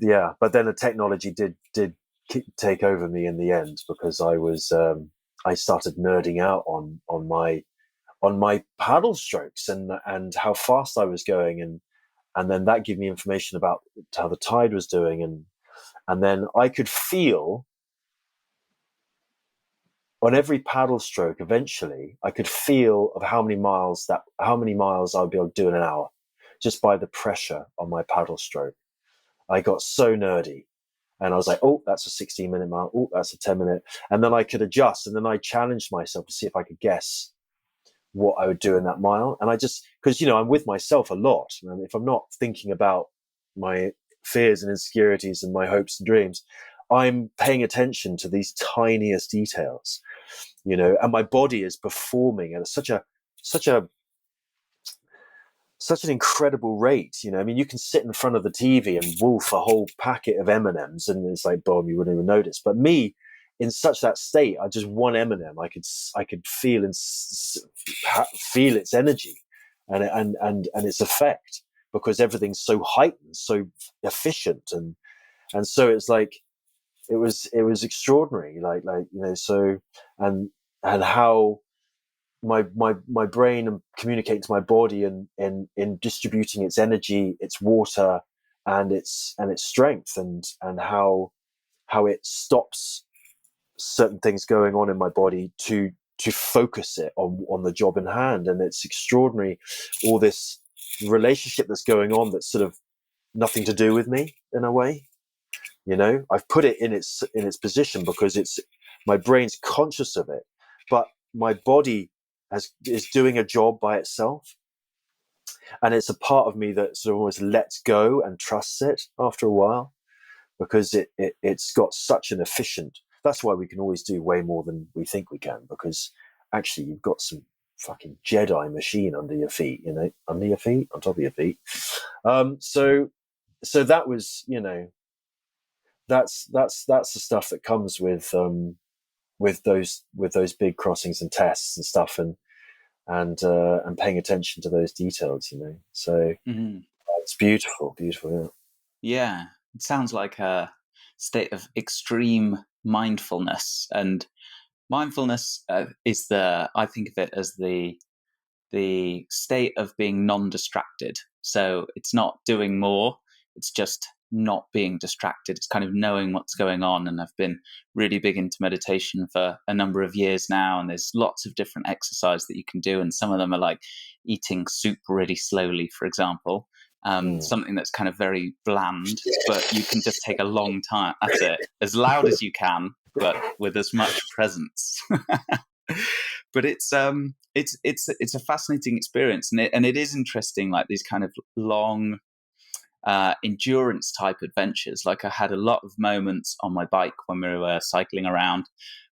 yeah, but then the technology did take over me in the end, because I started nerding out on my paddle strokes and how fast I was going, and then that gave me information about how the tide was doing, and then I could feel on every paddle stroke, eventually I could feel of how many miles I'd be able to do in an hour, just by the pressure on my paddle stroke. I got so nerdy, and I was like, oh, that's a 16-minute mile. Oh, that's a 10-minute. And then I could adjust, and then I challenged myself to see if I could guess what I would do in that mile. And I just, because, I'm with myself a lot. And if I'm not thinking about my fears and insecurities and my hopes and dreams, I'm paying attention to these tiniest details, and my body is performing at such an incredible rate. I mean, you can sit in front of the TV and wolf a whole packet of M&Ms, and it's like, boom, you wouldn't even notice. But me, in such that state, I just one M&M, I could feel feel its energy and its effect, because everything's so heightened, so efficient, and so it's like it was extraordinary, so and how my brain communicates to my body in distributing its energy, its water, and its strength, and how it stops certain things going on in my body to focus it on the job in hand. And it's extraordinary, all this relationship that's going on that's sort of nothing to do with me in a way. I've put it in its position because it's my brain's conscious of it, but my body is doing a job by itself. And it's a part of me that sort of almost lets go and trusts it after a while, because it's got such an efficient. That's why we can always do way more than we think we can, because actually you've got some fucking Jedi machine under your feet, under your feet, on top of your feet. So that was, that's the stuff that comes with those big crossings and tests and stuff, and paying attention to those details, So it's beautiful, beautiful. Yeah, it sounds like a state of extreme mindfulness, and mindfulness I think of it as the state of being non-distracted. So it's not doing more, it's just not being distracted. It's kind of knowing what's going on. And I've been really big into meditation for a number of years now, and there's lots of different exercises that you can do, and some of them are like eating soup really slowly, for example. Something that's kind of very bland, but you can just take a long time. That's it, as loud as you can, but with as much presence. But it's a fascinating experience, and it is interesting, like these kind of long endurance type adventures. Like I had a lot of moments on my bike when we were cycling around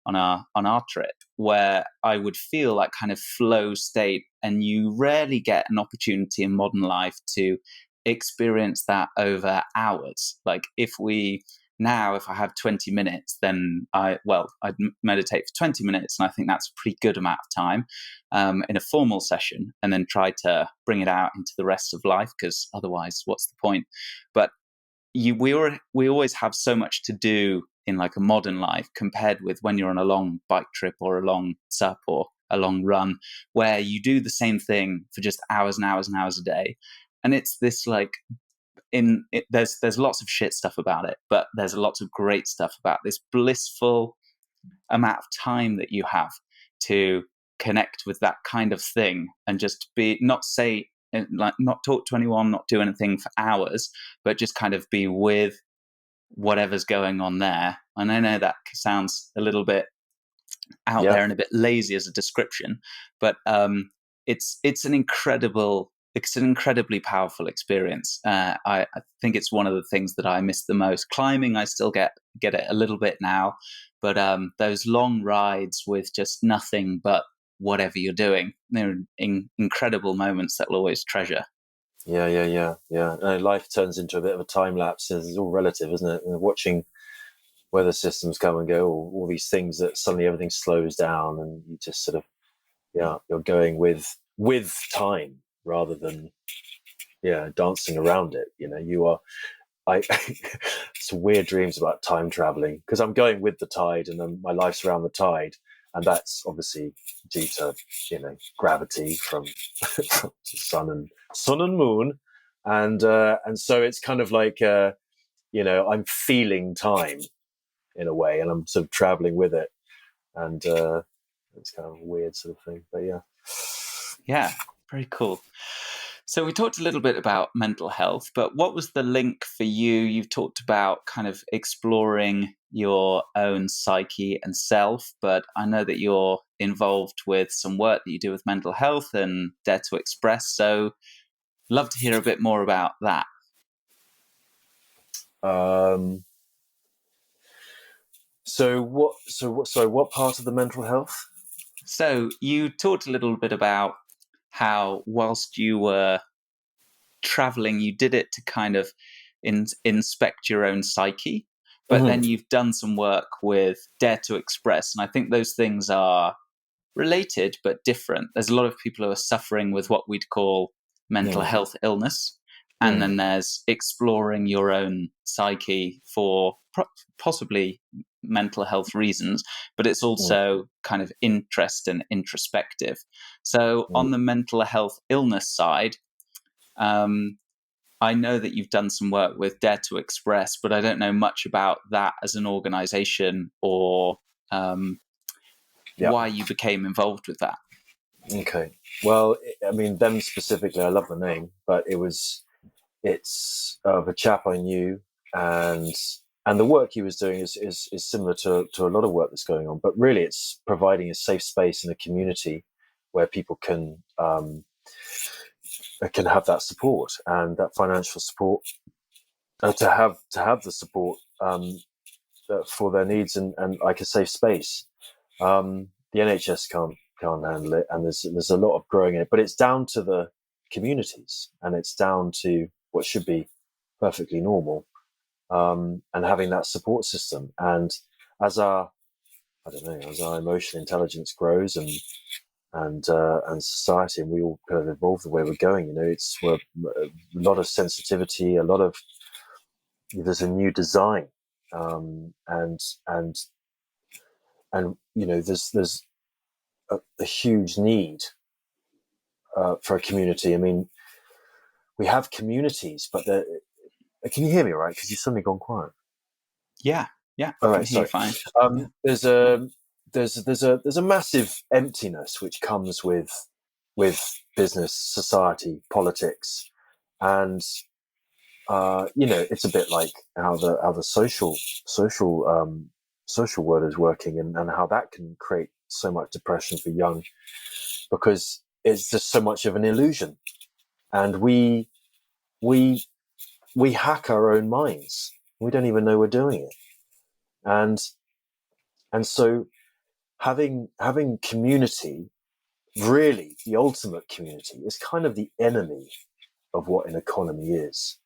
on our trip, where I would feel that kind of flow state, and you rarely get an opportunity in modern life to experience that over hours. Like if I have 20 minutes, then I'd meditate for 20 minutes. And I think that's a pretty good amount of time in a formal session, and then try to bring it out into the rest of life, because otherwise, what's the point? But we always have so much to do in like a modern life, compared with when you're on a long bike trip or a long sup or a long run, where you do the same thing for just hours and hours and hours a day. And it's this like, there's lots of shit stuff about it, but there's lots of great stuff about this blissful amount of time that you have to connect with that kind of thing, and just not talk to anyone, not do anything for hours, but just kind of be with whatever's going on there. And I know that sounds a little bit out there and a bit lazy as a description, but it's an incredibly powerful experience. I think it's one of the things that I miss the most. Climbing, I still get it a little bit now, but those long rides with just nothing but whatever you're doing, they're incredible moments that we'll always treasure. Yeah. Life turns into a bit of a time lapse. It's all relative, isn't it? And watching weather systems come and go, all these things that suddenly everything slows down, and you just sort of, you're going with time rather than dancing around it. You are. Some weird dreams about time traveling, because I'm going with the tide, and then my life's around the tide, and that's obviously due to gravity from sun and moon, and so it's kind of like I'm feeling time in a way, and I'm sort of traveling with it, and it's kind of a weird sort of thing, but yeah, very cool. So we talked a little bit about mental health, but what was the link for you? You've talked about kind of exploring your own psyche and self, but I know that you're involved with some work that you do with mental health and Dare to Express. So love to hear a bit more about that. So what part of the mental health? So you talked a little bit about how whilst you were traveling, you did it to kind of inspect your own psyche, but then you've done some work with Dare to Express, and I think those things are related but different. There's a lot of people who are suffering with what we'd call mental health illness, and then there's exploring your own psyche for possibly mental health reasons, but it's also kind of interest and introspective. So on the mental health illness side, I know that you've done some work with Dare to Express, but I don't know much about that as an organization, or why you became involved with that. Okay. Well, I mean, them specifically, I love the name, but it's of a chap I knew, and the work he was doing is similar to a lot of work that's going on, but really it's providing a safe space in a community where people can have that support and that financial support, to have the support for their needs and like a safe space. The NHS can't handle it, and there's a lot of growing in it, but it's down to the communities, and it's down to what should be perfectly normal, and having that support system. And as our emotional intelligence grows and society, and we all kind of evolve the way we're going, we're a lot of sensitivity, there's a new design, and there's a huge need for a community. I mean, we have communities, but can you hear me, right? Because you've suddenly gone quiet. Yeah. All right, sorry. Fine. There's a massive emptiness which comes with business, society, politics, and it's a bit like how the social world is working, and how that can create so much depression for young, because it's just so much of an illusion, and we hack our own minds. We don't even know we're doing it, and so having community, really the ultimate community, is kind of the enemy of what an economy is.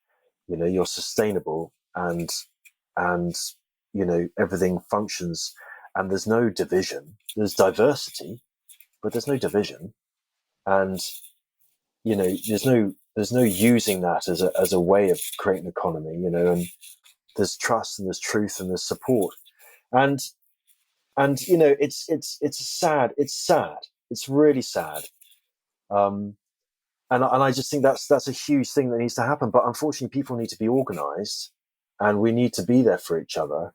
You're sustainable, and everything functions, and there's no division. There's diversity, but there's no division, and there's no using that as a way of creating an economy. And there's trust, and there's truth, and there's support, and it's sad. It's really sad. And I just think that's a huge thing that needs to happen. But unfortunately, people need to be organised, and we need to be there for each other.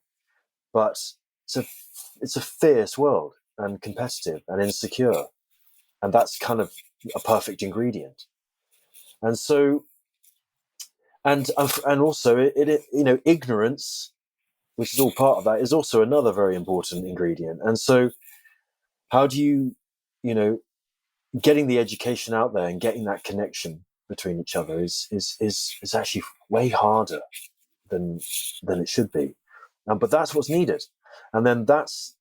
But it's a fierce world, and competitive, and insecure, and that's kind of a perfect ingredient. And so, and also, ignorance, which is all part of that, is also another very important ingredient. And so, how do you, getting the education out there and getting that connection between each other is actually way harder than it should be, but that's what's needed. And then that's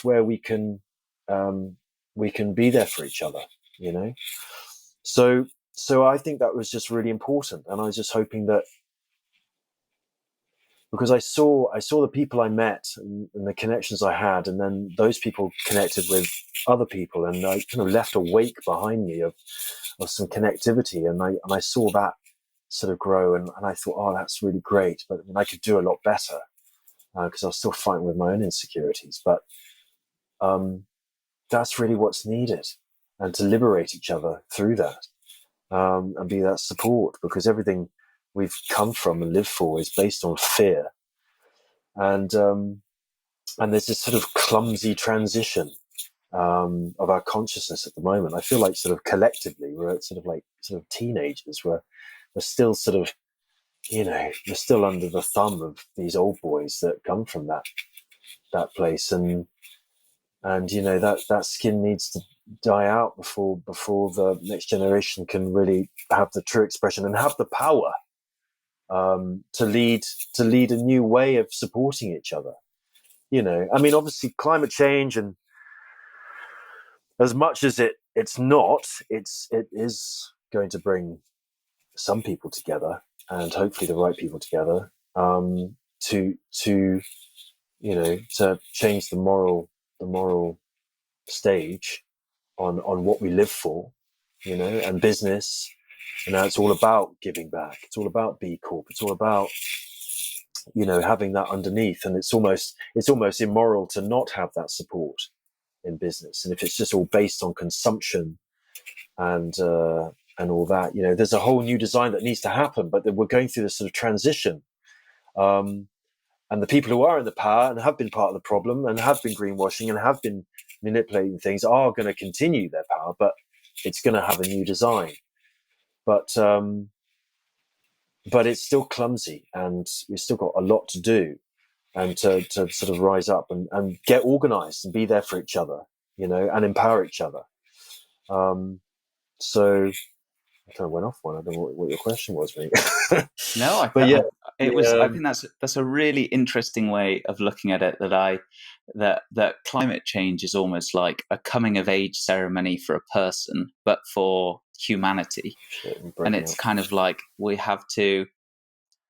where we can be there for each other, so I think that was just really important. And I was just hoping that, because I saw the people I met and the connections I had, and then those people connected with other people, and I kind of left a wake behind me of some connectivity, and I saw that sort of grow, and I thought, oh, that's really great, but I could do a lot better, because I was still fighting with my own insecurities. But that's really what's needed, and to liberate each other through that, and be that support, because everything we've come from and lived for is based on fear, and there's this sort of clumsy transition of our consciousness at the moment. I feel like sort of collectively we're sort of teenagers. We're still sort of, we're still under the thumb of these old boys that come from that place, and that skin needs to die out before the next generation can really have the true expression and have the power to lead a new way of supporting each other. Obviously climate change, and as much as it is going to bring some people together, and hopefully the right people together, to change the moral stage on what we live for, and business. And now it's all about giving back. It's all about B Corp. It's all about, having that underneath. And it's almost immoral to not have that support in business. And if it's just all based on consumption and all that, there's a whole new design that needs to happen. But we're going through this sort of transition. And the people who are in the power and have been part of the problem and have been greenwashing and have been manipulating things are going to continue their power, but it's going to have a new design. But it's still clumsy, and we've still got a lot to do, and to sort of rise up and get organized and be there for each other, and empower each other. So I kind of went off one. I don't know what your question was, mate. No, But yeah, it was. I think that's a really interesting way of looking at it. That climate change is almost like a coming of age ceremony for a person, but for humanity. And it's kind of like we have to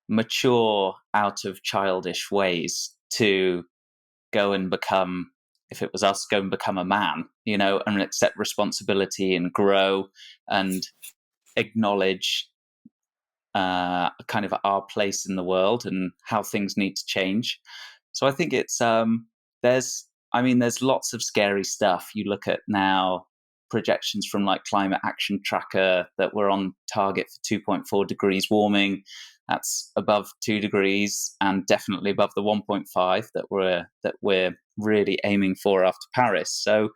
mature out of childish ways to go and become, if it was us, go and become a man, and accept responsibility and grow and acknowledge kind of our place in the world and how things need to change. So I think it's there's lots of scary stuff. You look at now projections from like Climate Action Tracker that we're on target for 2.4 degrees warming. That's above 2 degrees and definitely above the 1.5 that we're really aiming for after Paris. So,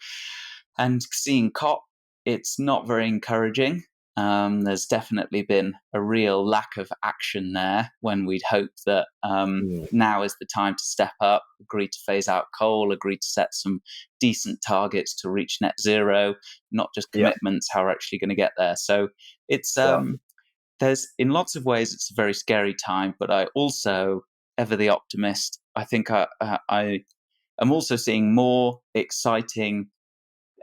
and seeing COP, it's not very encouraging. There's definitely been a real lack of action there when we'd hoped that now is the time to step up, agree to phase out coal, agree to set some decent targets to reach net zero, not just commitments, how we're actually going to get there. So it's there's, in lots of ways, it's a very scary time, but I also, ever the optimist, I think I am also seeing more exciting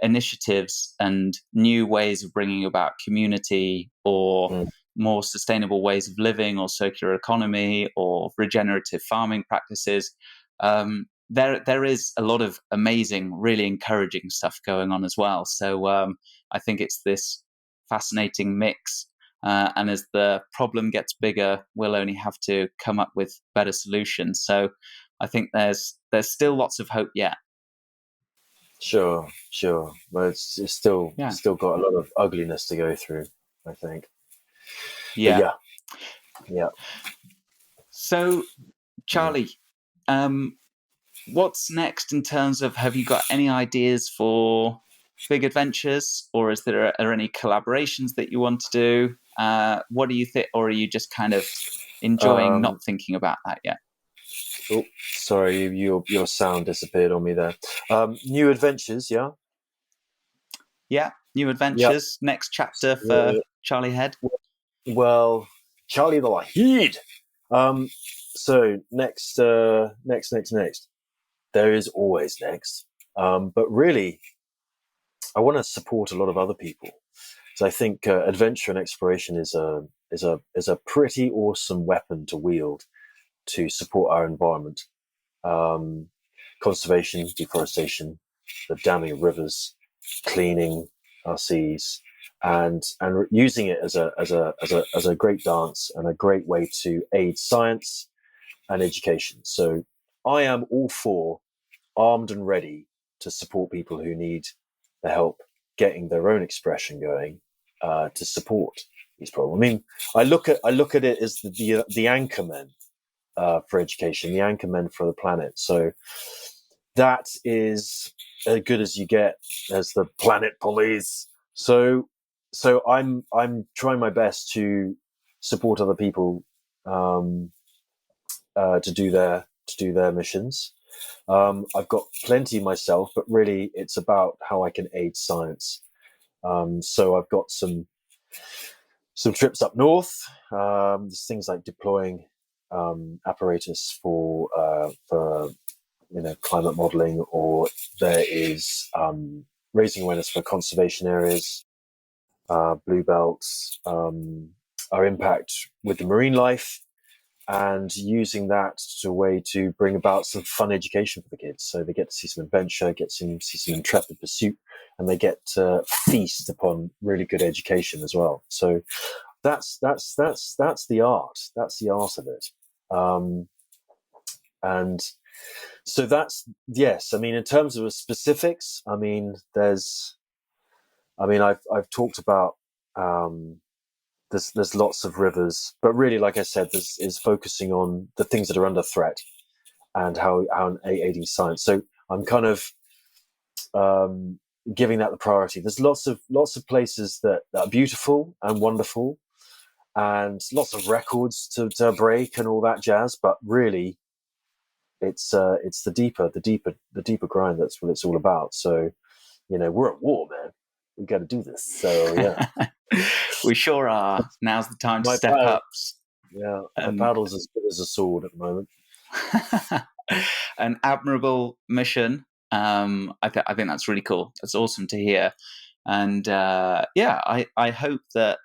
initiatives and new ways of bringing about community or more sustainable ways of living or circular economy or regenerative farming practices. There is a lot of amazing, really encouraging stuff going on as well. So I think it's this fascinating mix. And as the problem gets bigger, we'll only have to come up with better solutions. So I think there's still lots of hope yet. Sure. But it's still got a lot of ugliness to go through, I think. Yeah. Yeah. So, Charlie, what's next in terms of, have you got any ideas for big adventures, or are any collaborations that you want to do? What do you think, or are you just kind of enjoying not thinking about that yet? Oh, sorry, your sound disappeared on me there. New adventures, yeah? Yeah, new adventures. Yep. Next chapter for Charlie Head. Well, Charlie the Lahid. So next. There is always next. But really, I want to support a lot of other people. So I think adventure and exploration is a pretty awesome weapon to wield to support our environment. Conservation, deforestation, the damming of rivers, cleaning our seas, and using it as a great dance and a great way to aid science and education. So I am all for armed and ready to support people who need the help getting their own expression going, to support these problems. I mean, I look at it as the anchormen for education, the anchormen for the planet. So that is as good as you get as the planet police. So I'm trying my best to support other people to do their missions. I've got plenty myself, but really it's about how I can aid science. So I've got some trips up north. There's things like deploying apparatus for climate modeling, or there is raising awareness for conservation areas, blue belts, our impact with the marine life, and using that as a way to bring about some fun education for the kids. So they get to see some adventure, see some intrepid pursuit, and they get to feast upon really good education as well. So that's the art. That's the art of it. And so that's, yes. I mean, in terms of specifics, I mean, I've talked about, there's lots of rivers, but really, like I said, this is focusing on the things that are under threat and how aiding science. So I'm kind of giving that the priority. There's lots of places that are beautiful and wonderful, and lots of records to break and all that jazz. But really, it's the deeper grind. That's what it's all about. So, we're at war, man. we got to do this. So yeah, We sure are. Now's the time to my step paddle, up. my paddle's as good as a sword at the moment. An admirable mission. I think that's really cool. That's awesome to hear. And I hope that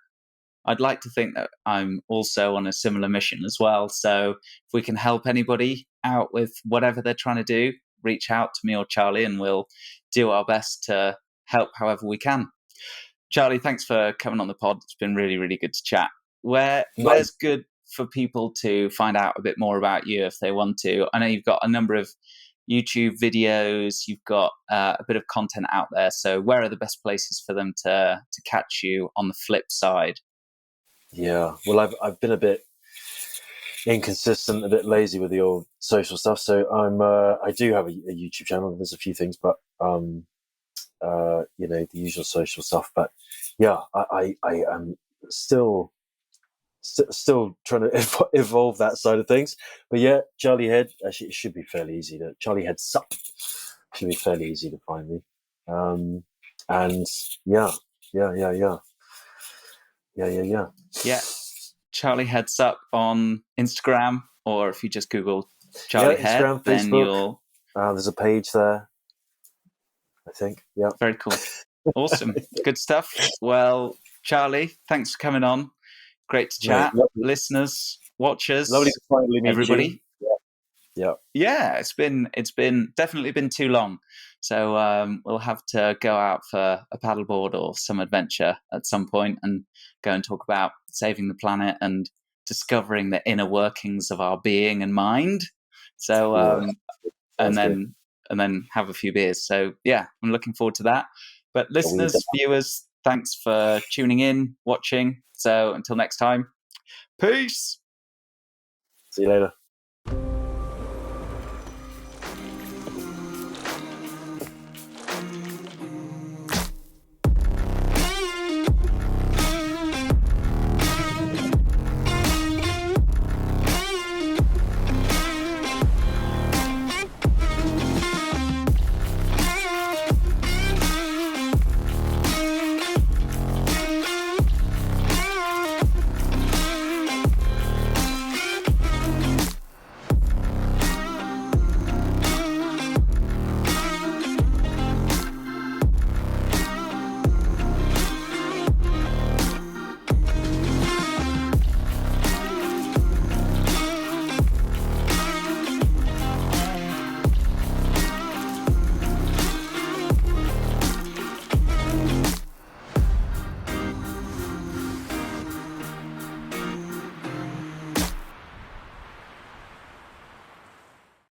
I'd like to think that I'm also on a similar mission as well. So if we can help anybody out with whatever they're trying to do, reach out to me or Charlie, and we'll do our best to help however we can. Charlie, thanks for coming on the pod. It's been really, really good to chat. Where's good for people to find out a bit more about you if they want to? I know you've got a number of YouTube videos, you've got a bit of content out there. So where are the best places for them to catch you on the flip side? Yeah, well, I've been a bit inconsistent, a bit lazy with the old social stuff. So I do have a YouTube channel. There's a few things, but the usual social stuff. But yeah, I am still trying to evolve that side of things. But yeah, Charlie Head, actually, it should be fairly easy. Charlie Head Sup should be fairly easy to find me. And yeah. Charlie Heads Up on Instagram, or if you just Google Charlie Head, Instagram, then Facebook. you'll... There's a page there, I think. Yeah. Very cool. Awesome. Good stuff. Well, Charlie, thanks for coming on. Great to chat. Right, listeners, watchers, lovely to finally meet everybody. You. Yeah, it's been definitely been too long. So we'll have to go out for a paddleboard or some adventure at some point and go and talk about saving the planet and discovering the inner workings of our being and mind. So and then have a few beers. So yeah, I'm looking forward to that. But listeners, viewers, thanks for tuning in, watching. So until next time, peace. See you later.